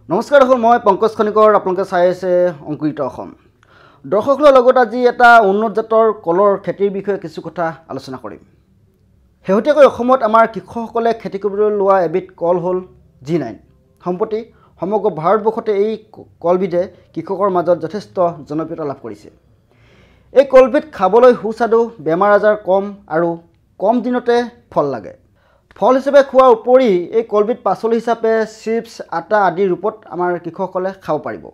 নমস্কাৰ দৰ্শক, মই পংকজ খনিকৰ। আপোনালোকে চাই আছে অংকুৰিত অসম। দৰ্শকসকলৰ লগত আজি এটা উন্নত জাতৰ কলৰ খেতিৰ বিষয়ে কিছু কথা আলোচনা কৰিম। শেহতীয়াকৈ অসমত আমাৰ কৃষকসকলে খেতি কৰিবলৈ লোৱা এবিধ কল হ'ল G9। সম্প্ৰতি সমগ্ৰ ভাৰতবৰ্ষতে এই কলবিধে কৃষকৰ মাজত যথেষ্ট জনপ্ৰিয়তা লাভ কৰিছে। এই কলবিধ খাবলৈ সুস্বাদু, বেমাৰ আজাৰ কম আৰু কম দিনতে ফল লাগে। ফল হিচাপে খোৱাৰ উপৰি এই কলবিধ পাচলি হিচাপে চিপছ, আটা আদিৰ ৰূপত আমাৰ কৃষকসকলে খাব পাৰিব।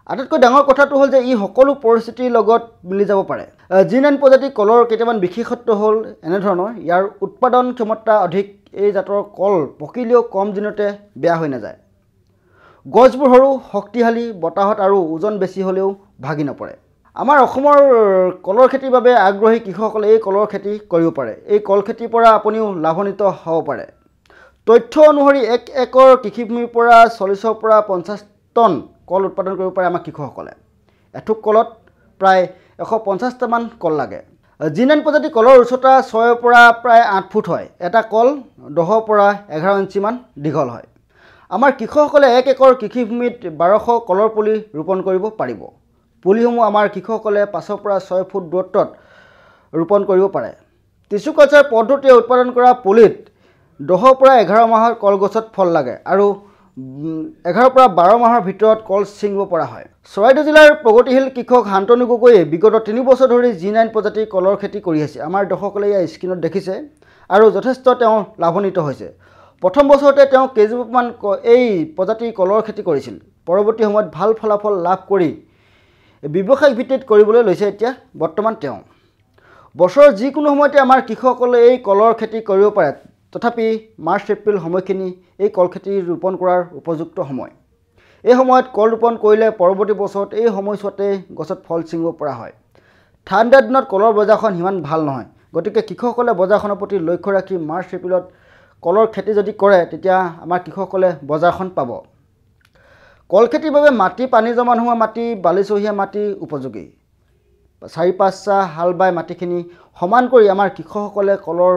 আটাইতকৈ ডাঙৰ কথাটো হ'ল যে ই সকলো পৰিস্থিতিৰ লগত মিলি যাব পাৰে। G9 প্ৰজাতিৰ কলৰ কেইটামান বিশেষত্ব হ'ল এনেধৰণৰ: ইয়াৰ উৎপাদন ক্ষমতা অধিক। এই জাতৰ কল পকিলেও কম দিনতে বেয়া হৈ নাযায়। গছবোৰ সৰু, শক্তিশালী, বতাহত আৰু ওজন বেছি হ'লেও ভাগি নপৰে। আমাৰ অসমৰ কলৰ খেতিৰ বাবে আগ্ৰহী কৃষকসকলে এই কলৰ খেতি কৰিব পাৰে। এই কল খেতিৰ পৰা আপুনিও লাভান্বিত হ'ব পাৰে। তথ্য অনুসৰি 1 একৰ কৃষিভূমিৰ পৰা 40ৰ পৰা 50 টন কল উৎপাদন কৰিব পাৰে আমাৰ কৃষকসকলে। এথোক কলত প্ৰায় 150টামান কল লাগে। G9 প্ৰজাতিৰ কলৰ উচ্চতা 6ৰ পৰা প্ৰায় 8 ফুট হয়। এটা কল 10ৰ পৰা 11 ইঞ্চিমান দীঘল হয়। আমাৰ কৃষকসকলে 1 একৰ কৃষিভূমিত 1200 কলৰ পুলি ৰোপণ কৰিব পাৰিব। পুলিসমূহ আমাৰ কৃষকসকলে 5ৰ পৰা 6 ফুট দূৰত্বত ৰোপণ কৰিব পাৰে। টিচু কালচাৰ পদ্ধতিৰে উৎপাদন কৰা পুলিত 10ৰ পৰা 11 মাহৰ কলগছত ফল লাগে আৰু 11ৰ পৰা 12 মাহৰ ভিতৰত কল ছিঙিব পৰা হয়। চৰাইদেউ জিলাৰ প্ৰগতিশীল কৃষক শান্তনু গগৈয়ে বিগত 3 বছৰ ধৰি G9 প্ৰজাতিৰ কলৰ খেতি কৰি আছে। আমাৰ দৰ্শকসকলে ইয়াৰ স্ক্ৰীণত দেখিছে আৰু যথেষ্ট তেওঁ লাভান্বিত হৈছে। প্ৰথম বছৰতে তেওঁ কেইজোপামান এই প্ৰজাতিৰ কলৰ খেতি কৰিছিল। পৰৱৰ্তী সময়ত ভাল ফলাফল লাভ কৰি ব্যৱসায়িক ভিত্তিত কৰিবলৈ লৈছে এতিয়া বৰ্তমান তেওঁ। বছৰৰ যিকোনো সময়তে আমাৰ কৃষকসকলে এই কলৰ খেতি কৰিব পাৰে। তথাপি মাৰ্চ এপ্ৰিল সময়খিনি এই কল খেতি ৰোপণ কৰাৰ উপযুক্ত সময়। এই সময়ত কল ৰোপণ কৰিলে পৰৱৰ্তী বছৰত এই সময়ছোৱাতে গছত ফল ছিঙিব পৰা হয়। ঠাণ্ডা দিনত কলৰ বজাৰখন সিমান ভাল নহয়। গতিকে কৃষকসকলে বজাৰখনৰ প্ৰতি লক্ষ্য ৰাখি মাৰ্চ এপ্ৰিলত কলৰ খেতি যদি কৰে তেতিয়া আমাৰ কৃষকসকলে বজাৰখন পাব। কল খেতিৰ বাবে মাটি পানী জমা নোহোৱা মাটি, বালিচহীয়া মাটি উপযোগী। 4-5 চাহ হাল বাই মাটিখিনি সমান কৰি আমাৰ কৃষকসকলে কলৰ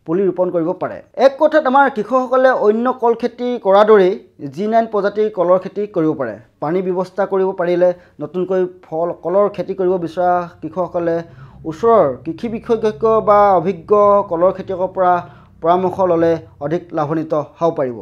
পুলি ৰোপণ কৰিব পাৰে। এক কথাত আমাৰ কৃষকসকলে অন্য কল খেতি কৰাৰ দৰেই G9 প্ৰজাতিৰ কলৰ খেতি কৰিব পাৰে। পানী ব্যৱস্থা কৰিব পাৰিলে নতুনকৈ কলৰ খেতি কৰিব বিচৰা কৃষকসকলে ওচৰৰ কৃষি বিশেষজ্ঞ বা অভিজ্ঞ কলৰ খেতিয়কৰ পৰা পৰামৰ্শ ল'লে অধিক লাভান্বিত হ'ব পাৰিব।